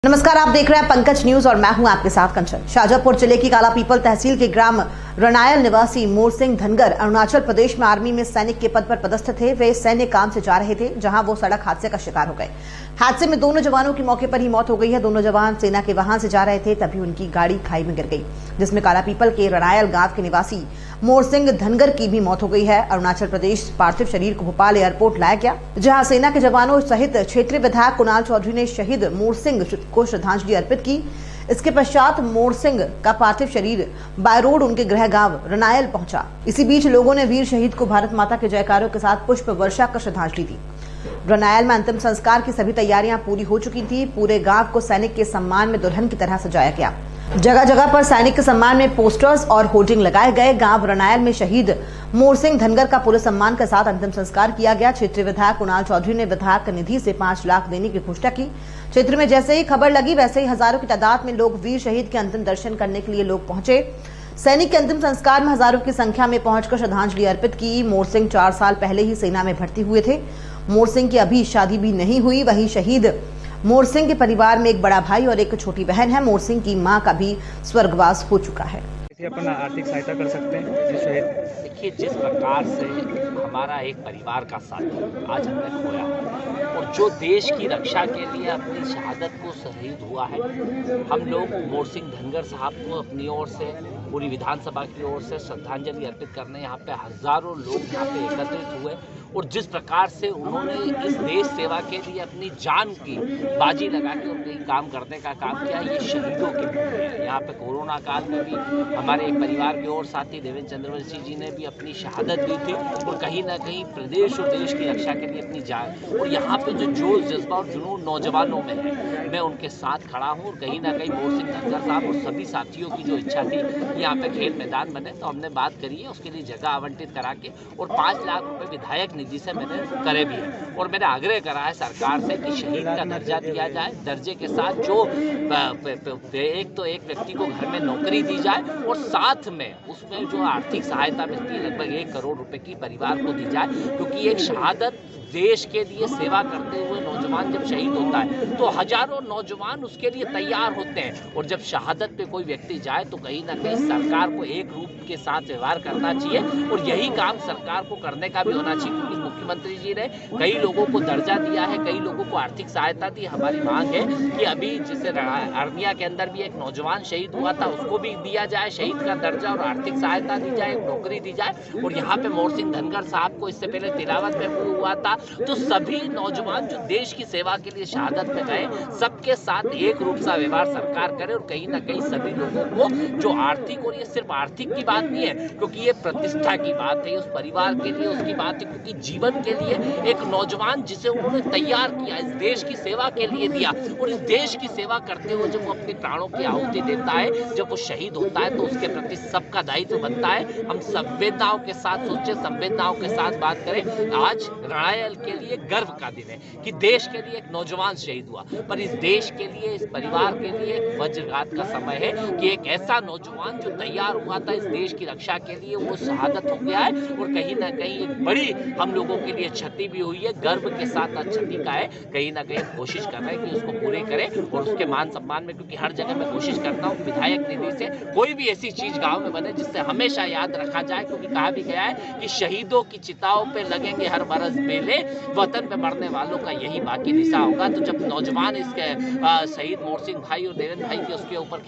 नमस्कार, आप देख रहे हैं पंकज न्यूज और मैं हूं आपके साथ कंचन। शाजापुर जिले की कालापीपल तहसील के ग्राम रनायल निवासी मोर सिंह धनगर अरुणाचल प्रदेश में आर्मी में सैनिक के पद पर पदस्थ थे। वे सैन्य काम से जा रहे थे, जहां वो सड़क हादसे का शिकार हो गए। हादसे में दोनों जवानों की मौके पर ही मौत हो गई है। दोनों जवान सेना के वाहन से जा रहे थे, तभी उनकी गाड़ी खाई में गिर गई, जिसमें कालापीपल के रनायल गांव के निवासी मोर सिंह धनगर की भी मौत हो गई है। अरुणाचल प्रदेश पार्थिव शरीर को भोपाल एयरपोर्ट लाया गया, जहां सेना के जवानों सहित क्षेत्रीय विधायक कुणाल चौधरी ने शहीद मोर सिंह को श्रद्धांजलि अर्पित की। इसके पश्चात मोर सिंह का पार्थिव शरीर बाय रोड उनके गृह गांव रनायल पहुंचा। इसी बीच लोगों ने वीर शहीद को भारत माता के जयकारों के साथ पुष्प वर्षा कर श्रद्धांजलि दी। रनायल में अंतिम संस्कार की सभी तैयारियां पूरी हो चुकी थी। पूरे गांव को सैनिक के सम्मान में दुल्हन की तरह सजाया गया। जगह जगह पर सैनिक के सम्मान में पोस्टर्स और होर्डिंग लगाए गए। गांव रनायल में शहीद मोर सिंह धनगर का पूरे सम्मान के साथ अंतिम संस्कार किया गया। क्षेत्रीय विधायक कुणाल चौधरी ने विधायक निधि से 5 लाख देने की घोषणा की। क्षेत्र में जैसे ही खबर लगी, वैसे ही हजारों की तादाद में लोग वीर शहीद के अंतिम दर्शन करने के लिए लोग पहुंचे। सैनिक के अंतिम संस्कार में हजारों की संख्या में पहुंचकर श्रद्धांजलि अर्पित की। मोर सिंह 4 साल पहले ही सेना में भर्ती हुए थे। मोर सिंह की अभी शादी भी नहीं हुई। वहीं शहीद मोर सिंह के परिवार में एक बड़ा भाई और एक छोटी बहन है। मोर सिंह की मां का भी स्वर्गवास हो चुका है। अपन आर्थिक सहायता कर सकते हैं जिस शहीद। देखिए, जिस प्रकार से हमारा एक परिवार का साथी आज हमने खोया और जो देश की रक्षा के लिए अपनी शहादत को शहीद हुआ है, हम लोग मोर सिंह धनगर साहब को अपनी ओर से, पूरी विधानसभा की ओर से श्रद्धांजलि अर्पित करने यहाँ पे हजारों लोग यहाँ पे एकत्रित हुए। और जिस प्रकार से उन्होंने इस देश सेवा के लिए अपनी जान की बाजी लगा के उनके काम करने का काम किया, ये शहीदों के पुण्य है। यहाँ पे कोरोना काल में भी हमारे एक परिवार के और साथी देवेंद्र चंद्रवंशी जी ने भी अपनी शहादत दी थी और कहीं ना कहीं प्रदेश और देश की रक्षा के लिए अपनी जान। और यहाँ पे जो जोश, जज्बा और जुनून नौजवानों में है, मैं उनके साथ खड़ा हूँ। और कहीं ना कहीं मोर सिंह धनगर साहब और सभी साथियों की जो इच्छा थी यहाँ पे खेल मैदान बने, तो हमने बात करी है उसके लिए जगह आवंटित करा के और 5 लाख रुपए विधायक निधि से मैंने करे भी है। और मैंने आग्रह करा है सरकार से कि शहीद का दर्जा दिया जाए। दर्जे के साथ जो एक व्यक्ति को घर में नौकरी दी जाए और साथ में उसमें जो आर्थिक सहायता मिलती है लगभग 1 करोड़ रुपए की परिवार को दी जाए। क्योंकि एक शहादत, देश के लिए सेवा करते हुए नौजवान जब शहीद होता है तो हजारों नौजवान उसके लिए तैयार होते हैं। और जब शहादत पे कोई व्यक्ति जाए तो कहीं ना कहीं सरकार को एक रूप के साथ व्यवहार करना चाहिए और यही काम सरकार को करने का भी होना चाहिए। क्योंकि मुख्यमंत्री जी ने कई लोगों को दर्जा दिया है, कई लोगों को आर्थिक सहायता दी। हमारी मांग है कि अभी जैसे अरनिया के अंदर भी एक नौजवान शहीद हुआ था, उसको भी दिया जाए शहीद का दर्जा और आर्थिक सहायता दी जाए, नौकरी दी जाए। और यहाँ पे मोर सिंह धनगर साहब को इससे पहले तिलावत में हुआ था। तो सभी नौजवान जो देश की सेवा के लिए शहादत में गए, सबके साथ एक रूप सा व्यवहार सरकार करे और कहीं ना कहीं सभी लोगों को जो आर्थिक, और ये सिर्फ आर्थिक की बात नहीं है क्योंकि ये प्रतिष्ठा की बात है, उस परिवार के लिए उसकी बात है। क्योंकि जीवन के लिए एक नौजवान जिसे उन्होंने तैयार किया, इस देश की सेवा के लिए दिया और इस देश की सेवा करते हुए जब वो अपने प्राणों की आहुति देता है, जब वो शहीद होता है, तो उसके प्रति सबका दायित्व बनता है। हम संवेदनाओं के साथ सोचे, संवेदनाओं के साथ बात करें। आज रनायल के लिए गर्व का दिन है कि देश के लिए एक नौजवान शहीद हुआ, पर इस देश के लिए, इस परिवार के लिए एक वज्रघात का समय है कि एक ऐसा नौजवान जो तैयार हुआ था इस देश की रक्षा के लिए, वो शहादत हो गया है। और कहीं ना कहीं एक बड़ी हम लोगों के लिए क्षति भी हुई है। गर्व के साथ क्षति का है, कहीं ना कहीं कोशिश कर रहे हैं कि उसको पूरे करें और उसके मान सम्मान में, क्योंकि हर जगह मैं कोशिश करता हूँ विधायक निधि से कोई भी ऐसी चीज गांव में बने जिससे हमेशा याद रखा जाए। क्योंकि कहा भी गया है कि शहीदों की चिताओं पे लगेंगे हर बरस मेले, वतन पे मरने वालों का यही बाकी निशा होगा। तो जब नौजवान इसके शहीद मोर सिंह भाई और देवेंद्र भाई के उसके ऊपर